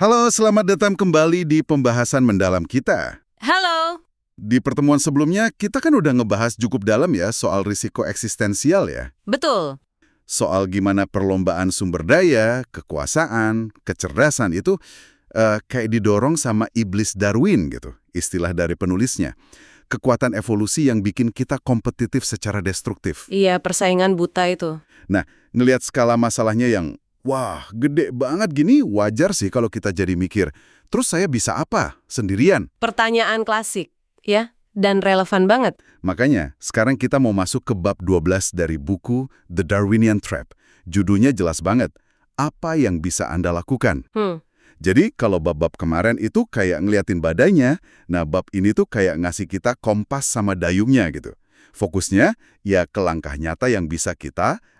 Halo, selamat datang kembali di pembahasan mendalam kita. Halo. Di pertemuan sebelumnya, kita kan udah ngebahas cukup dalam ya soal risiko eksistensial ya. Betul. Soal gimana perlombaan sumber daya, kekuasaan, kecerdasan itu kayak didorong sama iblis Darwin gitu, istilah dari penulisnya. Kekuatan evolusi yang bikin kita kompetitif secara destruktif. Iya, persaingan buta itu. Nah, ngelihat skala masalahnya yang wah, gede banget gini, wajar sih kalau kita jadi mikir, terus saya bisa apa? Sendirian? Pertanyaan klasik, ya, dan relevan banget. Makanya, sekarang kita mau masuk ke bab 12 dari buku The Darwinian Trap. Judulnya jelas banget, apa yang bisa Anda lakukan? Jadi, kalau bab-bab kemarin itu kayak ngeliatin badainya, nah bab ini tuh kayak ngasih kita kompas sama dayungnya gitu. Fokusnya, ya ke langkah nyata yang bisa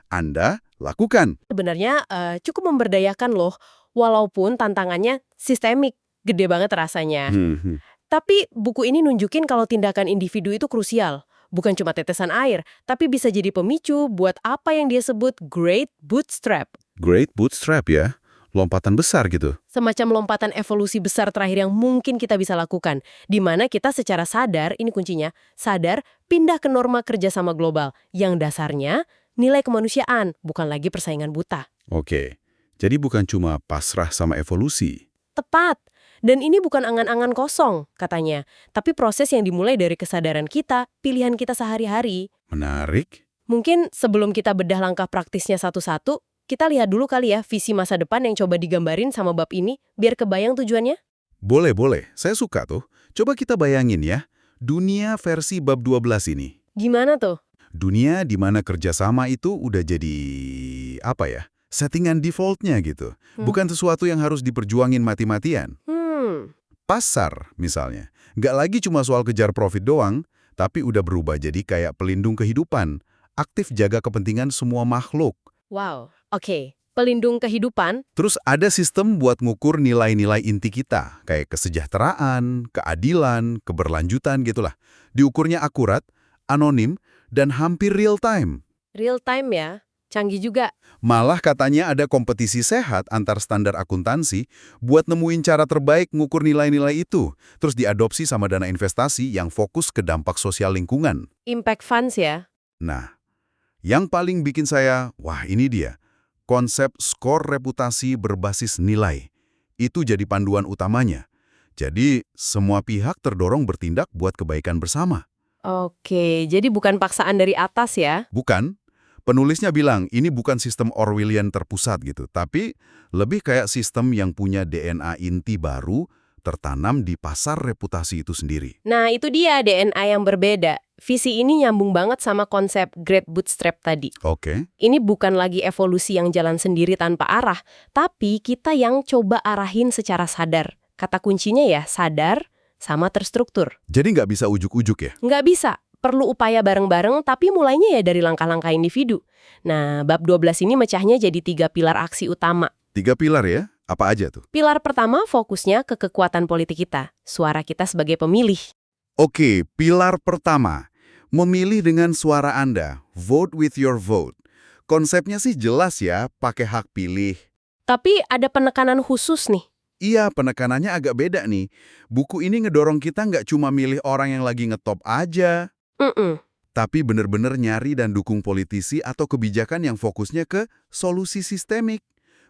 Anda lakukan. Sebenarnya cukup memberdayakan loh, walaupun tantangannya sistemik, gede banget rasanya. Tapi buku ini nunjukin kalau tindakan individu itu krusial. Bukan cuma tetesan air, tapi bisa jadi pemicu buat apa yang dia sebut Great Bootstrap. Great Bootstrap ya? Lompatan besar gitu. Semacam lompatan evolusi besar terakhir yang mungkin kita bisa lakukan, di mana kita secara sadar, ini kuncinya, sadar pindah ke norma kerjasama global, yang dasarnya nilai kemanusiaan, bukan lagi persaingan buta. Oke, jadi bukan cuma pasrah sama evolusi. Tepat. Dan ini bukan angan-angan kosong, katanya. Tapi proses yang dimulai dari kesadaran kita, pilihan kita sehari-hari. Menarik. Mungkin sebelum kita bedah langkah praktisnya satu-satu, kita lihat dulu kali ya visi masa depan yang coba digambarin sama bab ini, biar kebayang tujuannya. Boleh. Saya suka tuh. Coba kita bayangin ya, dunia versi bab 12 ini. Gimana tuh? Dunia di mana kerjasama itu udah jadi, apa ya, settingan defaultnya gitu. Bukan sesuatu yang harus diperjuangin mati-matian. Pasar, misalnya, nggak lagi cuma soal kejar profit doang, tapi udah berubah jadi kayak pelindung kehidupan, aktif jaga kepentingan semua makhluk. Wow, oke. Pelindung kehidupan. Terus ada sistem buat ngukur nilai-nilai inti kita, kayak kesejahteraan, keadilan, keberlanjutan gitulah. Diukurnya akurat, anonim, dan hampir real time. Real time ya, canggih juga. Malah katanya ada kompetisi sehat antar standar akuntansi buat nemuin cara terbaik ngukur nilai-nilai itu, terus diadopsi sama dana investasi yang fokus ke dampak sosial lingkungan. Impact funds ya. Nah, yang paling bikin saya, wah ini dia, konsep skor reputasi berbasis nilai. Itu jadi panduan utamanya. Jadi, semua pihak terdorong bertindak buat kebaikan bersama. Oke, jadi bukan paksaan dari atas ya? Bukan. Penulisnya bilang ini bukan sistem Orwellian terpusat gitu, tapi lebih kayak sistem yang punya DNA inti baru tertanam di pasar reputasi itu sendiri. Nah, itu dia DNA yang berbeda. Visi ini nyambung banget sama konsep Great Bootstrap tadi. Oke. Ini bukan lagi evolusi yang jalan sendiri tanpa arah, tapi kita yang coba arahin secara sadar. Kata kuncinya ya, sadar sama terstruktur. Jadi nggak bisa ujuk-ujuk ya? Nggak bisa. Perlu upaya bareng-bareng, tapi mulainya ya dari langkah-langkah individu. Nah, bab 12 ini mecahnya jadi 3 pilar aksi utama. 3 pilar ya? Apa aja tuh? Pilar pertama fokusnya ke kekuatan politik kita, suara kita sebagai pemilih. Oke, pilar pertama. Memilih dengan suara Anda. Vote with your vote. Konsepnya sih jelas ya, pakai hak pilih. Tapi ada penekanan khusus nih. Iya, penekanannya agak beda nih. Buku ini ngedorong kita nggak cuma milih orang yang lagi ngetop aja, tapi bener-bener nyari dan dukung politisi atau kebijakan yang fokusnya ke solusi sistemik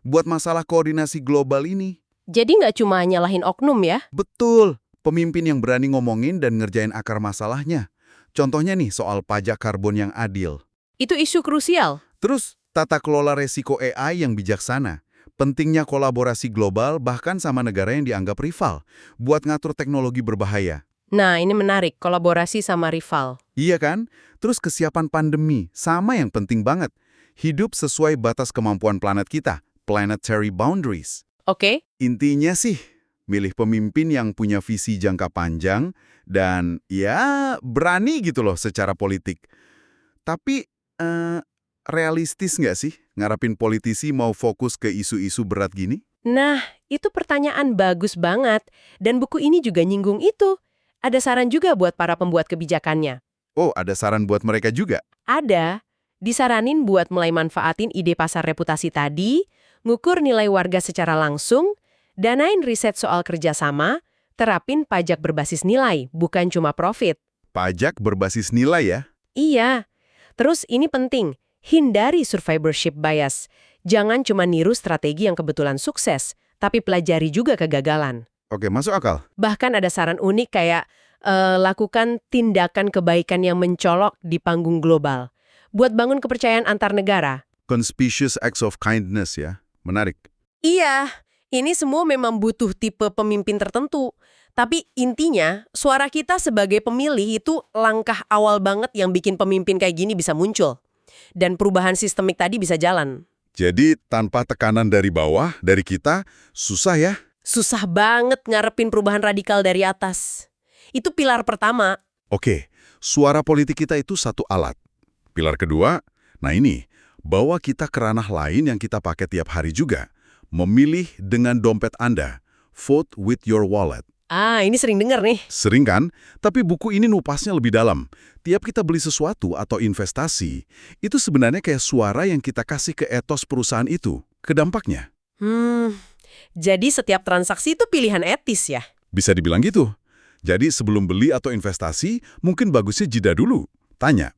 buat masalah koordinasi global ini. Jadi nggak cuma nyalahin oknum ya? Betul, pemimpin yang berani ngomongin dan ngerjain akar masalahnya. Contohnya nih soal pajak karbon yang adil. Itu isu krusial. Terus, tata kelola resiko AI yang bijaksana. Pentingnya kolaborasi global bahkan sama negara yang dianggap rival buat ngatur teknologi berbahaya. Nah, ini menarik, kolaborasi sama rival. Iya kan? Terus kesiapan pandemi, sama yang penting banget. Hidup sesuai batas kemampuan planet kita, planetary boundaries. Oke? Intinya sih, milih pemimpin yang punya visi jangka panjang dan ya berani gitu loh secara politik. Tapi realistis nggak sih ngarapin politisi mau fokus ke isu-isu berat gini? Nah, itu pertanyaan bagus banget. Dan buku ini juga nyinggung itu. Ada saran juga buat para pembuat kebijakannya. Oh, ada saran buat mereka juga? Ada. Disaranin buat mulai manfaatin ide pasar reputasi tadi, ngukur nilai warga secara langsung, Danain riset soal kerjasama, terapin pajak berbasis nilai, bukan cuma profit. Pajak berbasis nilai ya? Iya. Terus ini penting, hindari survivorship bias. Jangan cuma niru strategi yang kebetulan sukses, tapi pelajari juga kegagalan. Oke, masuk akal. Bahkan ada saran unik kayak lakukan tindakan kebaikan yang mencolok di panggung global. Buat bangun kepercayaan antar negara. Conspicuous acts of kindness ya. Menarik. Iya, ini semua memang butuh tipe pemimpin tertentu. Tapi intinya, suara kita sebagai pemilih itu langkah awal banget yang bikin pemimpin kayak gini bisa muncul. Dan perubahan sistemik tadi bisa jalan. Jadi tanpa tekanan dari bawah, dari kita, susah ya? Susah banget ngarepin perubahan radikal dari atas. Itu pilar pertama. Oke, suara politik kita itu satu alat. Pilar kedua, nah ini, bawa kita ke ranah lain yang kita pakai tiap hari juga. Memilih dengan dompet Anda. Vote with your wallet. Ah, ini sering dengar nih. Sering kan? Tapi buku ini nupasnya lebih dalam. Tiap kita beli sesuatu atau investasi, itu sebenarnya kayak suara yang kita kasih ke etos perusahaan itu, ke dampaknya. Jadi setiap transaksi itu pilihan etis ya? Bisa dibilang gitu. Jadi sebelum beli atau investasi, mungkin bagusnya jeda dulu. Tanya,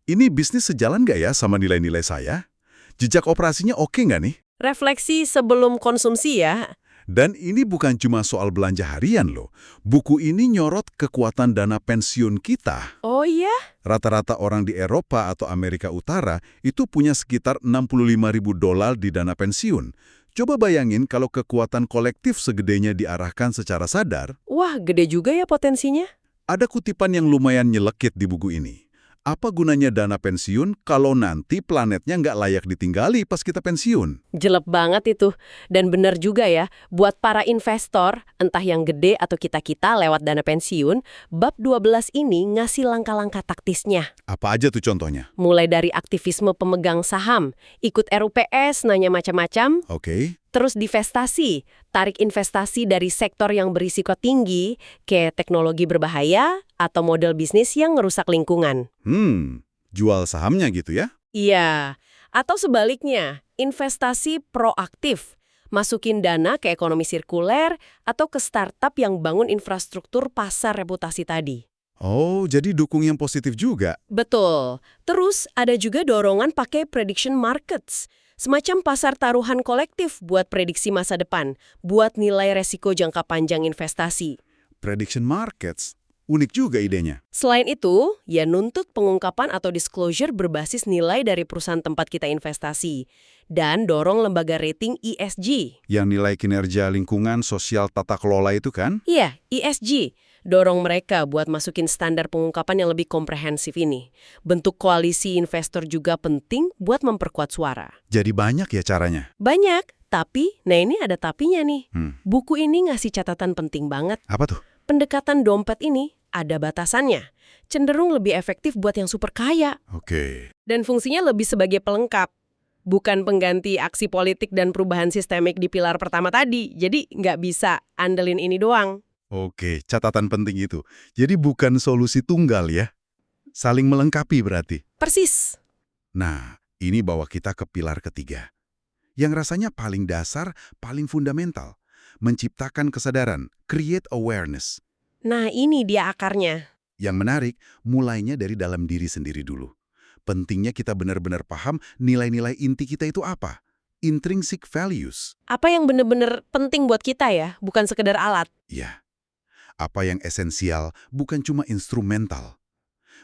ini bisnis sejalan nggak ya sama nilai-nilai saya? Jejak operasinya oke nggak nih? Refleksi sebelum konsumsi ya? Dan ini bukan cuma soal belanja harian loh. Buku ini nyorot kekuatan dana pensiun kita. Oh iya? Rata-rata orang di Eropa atau Amerika Utara itu punya sekitar $65.000 di dana pensiun. Coba bayangin kalau kekuatan kolektif segedenya diarahkan secara sadar. Wah, gede juga ya potensinya. Ada kutipan yang lumayan nyelekit di buku ini. Apa gunanya dana pensiun kalau nanti planetnya nggak layak ditinggali pas kita pensiun? Jelek banget itu. Dan benar juga ya, buat para investor, entah yang gede atau kita-kita lewat dana pensiun, bab 12 ini ngasih langkah-langkah taktisnya. Apa aja tuh contohnya? Mulai dari aktivisme pemegang saham, ikut RUPS, nanya macam-macam, Oke. terus divestasi, tarik investasi dari sektor yang berisiko tinggi, kayak teknologi berbahaya atau model bisnis yang ngerusak lingkungan. Jual sahamnya gitu ya? Iya, atau sebaliknya, investasi proaktif, masukin dana ke ekonomi sirkuler atau ke startup yang bangun infrastruktur pasar reputasi tadi. Oh, jadi dukung yang positif juga. Betul. Terus ada juga dorongan pakai prediction markets. Semacam pasar taruhan kolektif buat prediksi masa depan, buat nilai resiko jangka panjang investasi. Prediction markets, unik juga idenya. Selain itu, ya nuntut pengungkapan atau disclosure berbasis nilai dari perusahaan tempat kita investasi. Dan dorong lembaga rating ESG. Yang nilai kinerja lingkungan, sosial, tata kelola itu kan? Iya, ESG. Dorong mereka buat masukin standar pengungkapan yang lebih komprehensif ini. Bentuk koalisi investor juga penting buat memperkuat suara. Jadi banyak ya caranya? Banyak, tapi, nah ini ada tapinya nih. Buku ini ngasih catatan penting banget. Apa tuh? Pendekatan dompet ini ada batasannya. Cenderung lebih efektif buat yang super kaya. Oke. Dan fungsinya lebih sebagai pelengkap. Bukan pengganti aksi politik dan perubahan sistemik di pilar pertama tadi. Jadi nggak bisa andelin ini doang. Oke, catatan penting itu. Jadi bukan solusi tunggal ya? Saling melengkapi berarti? Persis. Nah, ini bawa kita ke pilar ketiga. Yang rasanya paling dasar, paling fundamental. Menciptakan kesadaran, create awareness. Nah, ini dia akarnya. Yang menarik, mulainya dari dalam diri sendiri dulu. Pentingnya kita benar-benar paham nilai-nilai inti kita itu apa. Intrinsic values. Apa yang benar-benar penting buat kita ya, bukan sekedar alat. Ya. Apa yang esensial, bukan cuma instrumental.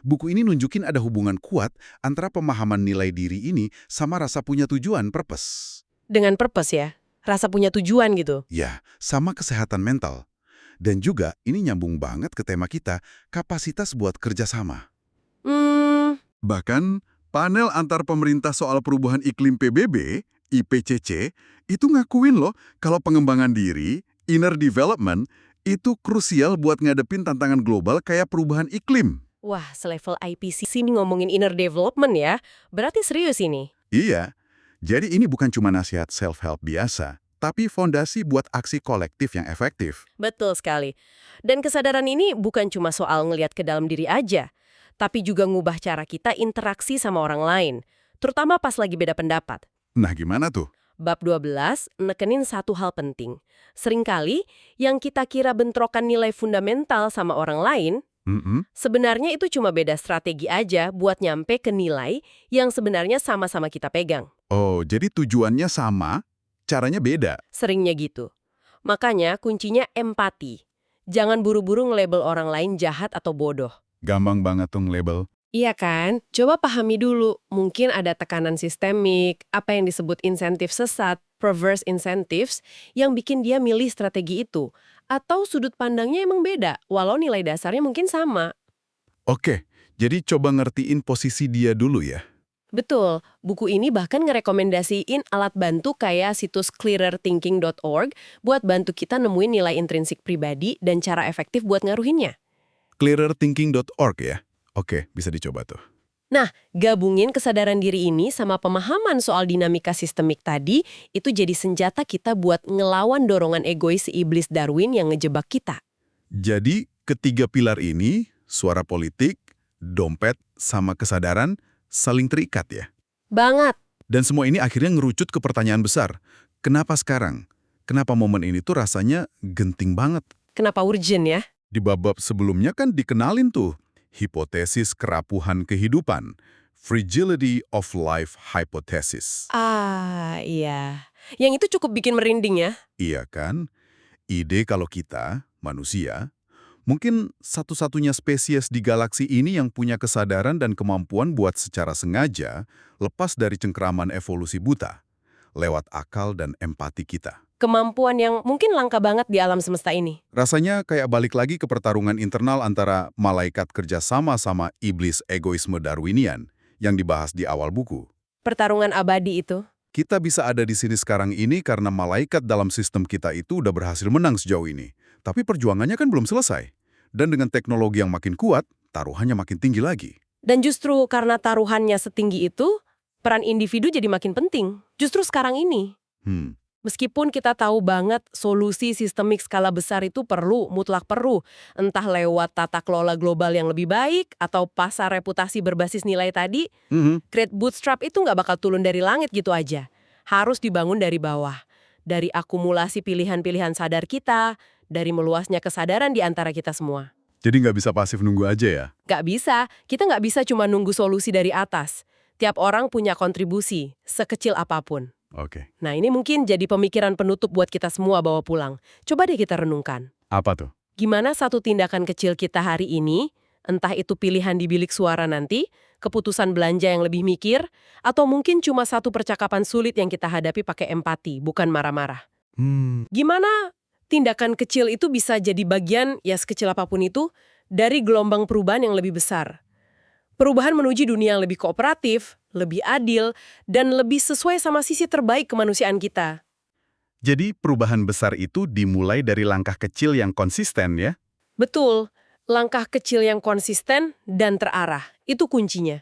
Buku ini nunjukin ada hubungan kuat antara pemahaman nilai diri ini sama rasa punya tujuan, purpose. Dengan purpose ya, rasa punya tujuan gitu. Ya, sama kesehatan mental. Dan juga ini nyambung banget ke tema kita, kapasitas buat kerjasama. Bahkan, panel antar pemerintah soal perubahan iklim PBB, IPCC, itu ngakuin loh kalau pengembangan diri, inner development, itu krusial buat ngadepin tantangan global kayak perubahan iklim. Wah, selevel IPCC ini ngomongin inner development ya. Berarti serius ini. Iya, jadi ini bukan cuma nasihat self-help biasa, tapi fondasi buat aksi kolektif yang efektif. Betul sekali. Dan kesadaran ini bukan cuma soal ngelihat ke dalam diri aja, tapi juga ngubah cara kita interaksi sama orang lain, terutama pas lagi beda pendapat. Nah, gimana tuh? Bab 12 nekenin satu hal penting. Seringkali yang kita kira bentrokan nilai fundamental sama orang lain, sebenarnya itu cuma beda strategi aja buat nyampe ke nilai yang sebenarnya sama-sama kita pegang. Oh, jadi tujuannya sama, caranya beda. Seringnya gitu. Makanya kuncinya empati. Jangan buru-buru nge-label orang lain jahat atau bodoh. Gampang banget tuh label. Iya kan? Coba pahami dulu. Mungkin ada tekanan sistemik, apa yang disebut insentif sesat, perverse incentives, yang bikin dia milih strategi itu. Atau sudut pandangnya emang beda, walau nilai dasarnya mungkin sama. Oke, jadi coba ngertiin posisi dia dulu ya. Betul, buku ini bahkan ngerekomendasiin alat bantu kayak situs clearerthinking.org buat bantu kita nemuin nilai intrinsik pribadi dan cara efektif buat ngaruhinnya. Clearerthinking.org ya? Oke, bisa dicoba tuh. Nah, gabungin kesadaran diri ini sama pemahaman soal dinamika sistemik tadi, itu jadi senjata kita buat ngelawan dorongan egois si iblis Darwin yang ngejebak kita. Jadi, ketiga pilar ini, suara politik, dompet, sama kesadaran, saling terikat ya? Banget. Dan semua ini akhirnya ngerucut ke pertanyaan besar. Kenapa sekarang? Kenapa momen ini tuh rasanya genting banget? Kenapa urgent ya? Di bab-bab sebelumnya kan dikenalin tuh, hipotesis kerapuhan kehidupan, fragility of life hypothesis. Ah, iya. Yang itu cukup bikin merinding ya. Iya kan? Ide kalau kita, manusia, mungkin satu-satunya spesies di galaksi ini yang punya kesadaran dan kemampuan buat secara sengaja lepas dari cengkeraman evolusi buta, lewat akal dan empati kita. Kemampuan yang mungkin langka banget di alam semesta ini. Rasanya kayak balik lagi ke pertarungan internal antara malaikat kerjasama sama iblis egoisme Darwinian yang dibahas di awal buku. Pertarungan abadi itu. Kita bisa ada di sini sekarang ini karena malaikat dalam sistem kita itu udah berhasil menang sejauh ini. Tapi perjuangannya kan belum selesai. Dan dengan teknologi yang makin kuat, taruhannya makin tinggi lagi. Dan justru karena taruhannya setinggi itu, peran individu jadi makin penting. Justru sekarang ini. Meskipun kita tahu banget solusi sistemik skala besar itu mutlak perlu. Entah lewat tata kelola global yang lebih baik, atau pasar reputasi berbasis nilai tadi, Great Bootstrap itu nggak bakal turun dari langit gitu aja. Harus dibangun dari bawah. Dari akumulasi pilihan-pilihan sadar kita, dari meluasnya kesadaran di antara kita semua. Jadi nggak bisa pasif nunggu aja ya? Nggak bisa. Kita nggak bisa cuma nunggu solusi dari atas. Tiap orang punya kontribusi, sekecil apapun. Oke. Nah, ini mungkin jadi pemikiran penutup buat kita semua bawa pulang. Coba deh kita renungkan. Apa tuh? Gimana satu tindakan kecil kita hari ini, entah itu pilihan di bilik suara nanti, keputusan belanja yang lebih mikir, atau mungkin cuma satu percakapan sulit yang kita hadapi pakai empati, bukan marah-marah. Gimana tindakan kecil itu bisa jadi bagian, ya sekecil apapun itu, dari gelombang perubahan yang lebih besar. Perubahan menuju dunia yang lebih kooperatif, lebih adil, dan lebih sesuai sama sisi terbaik kemanusiaan kita. Jadi perubahan besar itu dimulai dari langkah kecil yang konsisten ya? Betul, langkah kecil yang konsisten dan terarah, itu kuncinya.